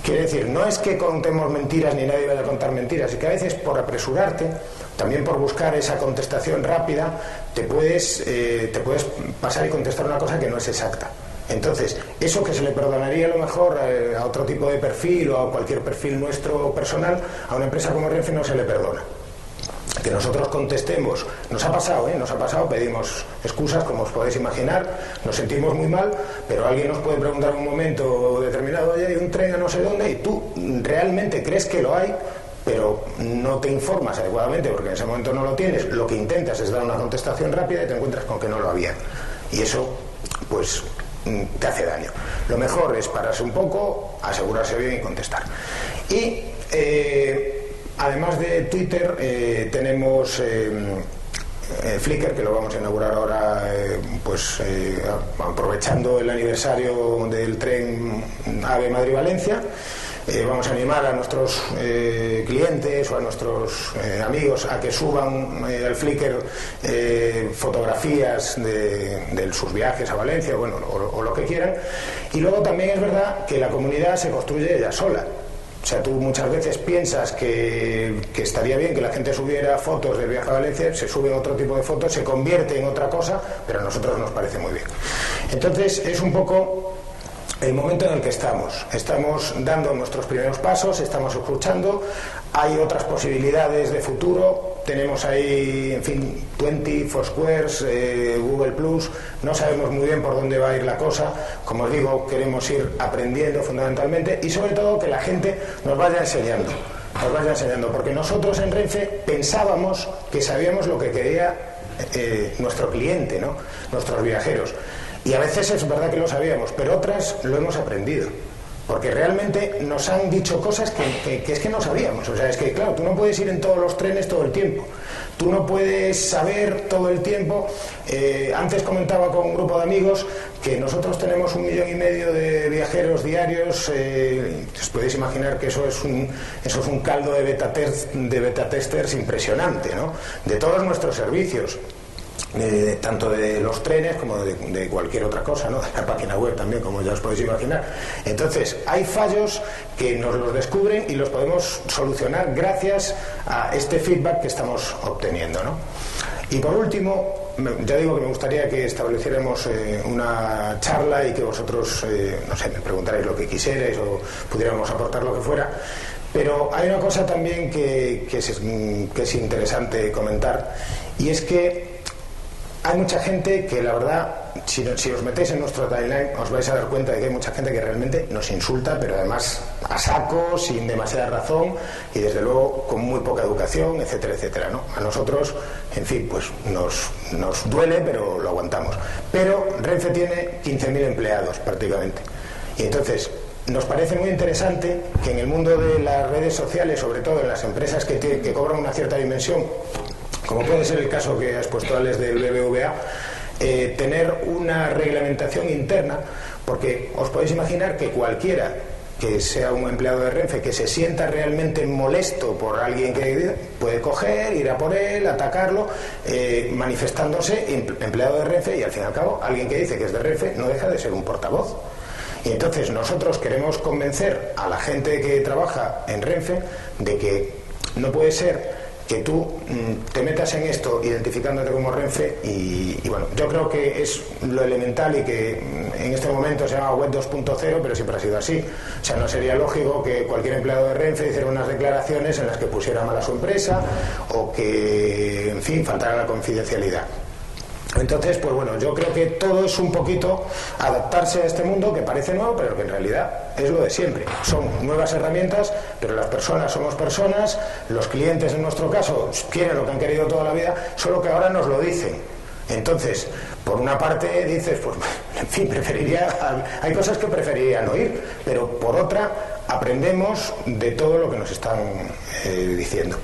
Quiere decir, no es que contemos mentiras ni nadie vaya a contar mentiras, es que a veces por apresurarte, también por buscar esa contestación rápida, te puedes pasar y contestar una cosa que no es exacta. Entonces, eso que se le perdonaría a lo mejor a otro tipo de perfil o a cualquier perfil nuestro personal, a una empresa como Renfe no se le perdona. Que nosotros contestemos, nos ha pasado, pedimos excusas, como os podéis imaginar, nos sentimos muy mal, pero alguien nos puede preguntar en un momento determinado, oye, hay un tren a no sé dónde, y tú realmente crees que lo hay, pero no te informas adecuadamente porque en ese momento no lo tienes, lo que intentas es dar una contestación rápida y te encuentras con que no lo había. Y eso, pues, te hace daño. Lo mejor es pararse un poco, asegurarse bien y contestar. Y además de Twitter, tenemos Flickr, que lo vamos a inaugurar ahora, aprovechando el aniversario del tren AVE Madrid-Valencia. Vamos a animar a nuestros clientes o a nuestros amigos a que suban al Flickr fotografías de sus viajes a Valencia, o lo que quieran. Y luego también es verdad que la comunidad se construye ella sola. O sea, tú muchas veces piensas que estaría bien que la gente subiera fotos del viaje a Valencia, se suben otro tipo de fotos, se convierte en otra cosa, pero a nosotros nos parece muy bien. Entonces, es un poco el momento en el que estamos dando nuestros primeros pasos, estamos escuchando, hay otras posibilidades de futuro, tenemos ahí, en fin, 20, Foursquare, Google+, no sabemos muy bien por dónde va a ir la cosa, como os digo, queremos ir aprendiendo fundamentalmente y sobre todo que la gente nos vaya enseñando, porque nosotros en Renfe pensábamos que sabíamos lo que quería nuestro cliente, ¿no? Nuestros viajeros. Y a veces es verdad que lo sabíamos, pero otras lo hemos aprendido. Porque realmente nos han dicho cosas que es que no sabíamos. O sea, es que claro, tú no puedes ir en todos los trenes todo el tiempo. Tú no puedes saber todo el tiempo. Antes comentaba con un grupo de amigos que nosotros tenemos 1,5 millones de viajeros diarios. Os podéis imaginar que eso es un caldo de beta testers impresionante, ¿no? De todos nuestros servicios. Tanto de los trenes como de cualquier otra cosa, ¿no? De la página web también, como ya os podéis imaginar. Entonces, hay fallos que nos los descubren y los podemos solucionar gracias a este feedback que estamos obteniendo, ¿no? Y por último, ya digo que me gustaría que estableciéramos una charla y que vosotros, no sé, me preguntarais lo que quisierais o pudiéramos aportar lo que fuera. Pero hay una cosa también que es interesante comentar, y es que hay mucha gente que, la verdad, si os metéis en nuestro timeline os vais a dar cuenta de que hay mucha gente que realmente nos insulta, pero además a saco, sin demasiada razón y desde luego con muy poca educación, etcétera, etcétera, ¿no? A nosotros, en fin, pues nos duele, pero lo aguantamos. Pero Renfe tiene 15.000 empleados prácticamente. Y entonces nos parece muy interesante que en el mundo de las redes sociales, sobre todo en las empresas que cobran una cierta dimensión, como puede ser el caso que has puesto, Alex, del BBVA, tener una reglamentación interna, porque os podéis imaginar que cualquiera que sea un empleado de Renfe que se sienta realmente molesto por alguien que puede coger, ir a por él, atacarlo, manifestándose empleado de Renfe, y al fin y al cabo alguien que dice que es de Renfe no deja de ser un portavoz. Y entonces nosotros queremos convencer a la gente que trabaja en Renfe de que no puede ser que tú te metas en esto identificándote como Renfe y bueno, yo creo que es lo elemental y que en este momento se llama Web 2.0, pero siempre ha sido así. O sea, no sería lógico que cualquier empleado de Renfe hiciera unas declaraciones en las que pusiera mal a su empresa o que, en fin, faltara la confidencialidad. Entonces, pues bueno, yo creo que todo es un poquito adaptarse a este mundo que parece nuevo, pero que en realidad es lo de siempre. Son nuevas herramientas, pero las personas somos personas, los clientes en nuestro caso quieren lo que han querido toda la vida, solo que ahora nos lo dicen. Entonces, por una parte dices, pues en fin, hay cosas que preferiría no ir, pero por otra aprendemos de todo lo que nos están diciendo.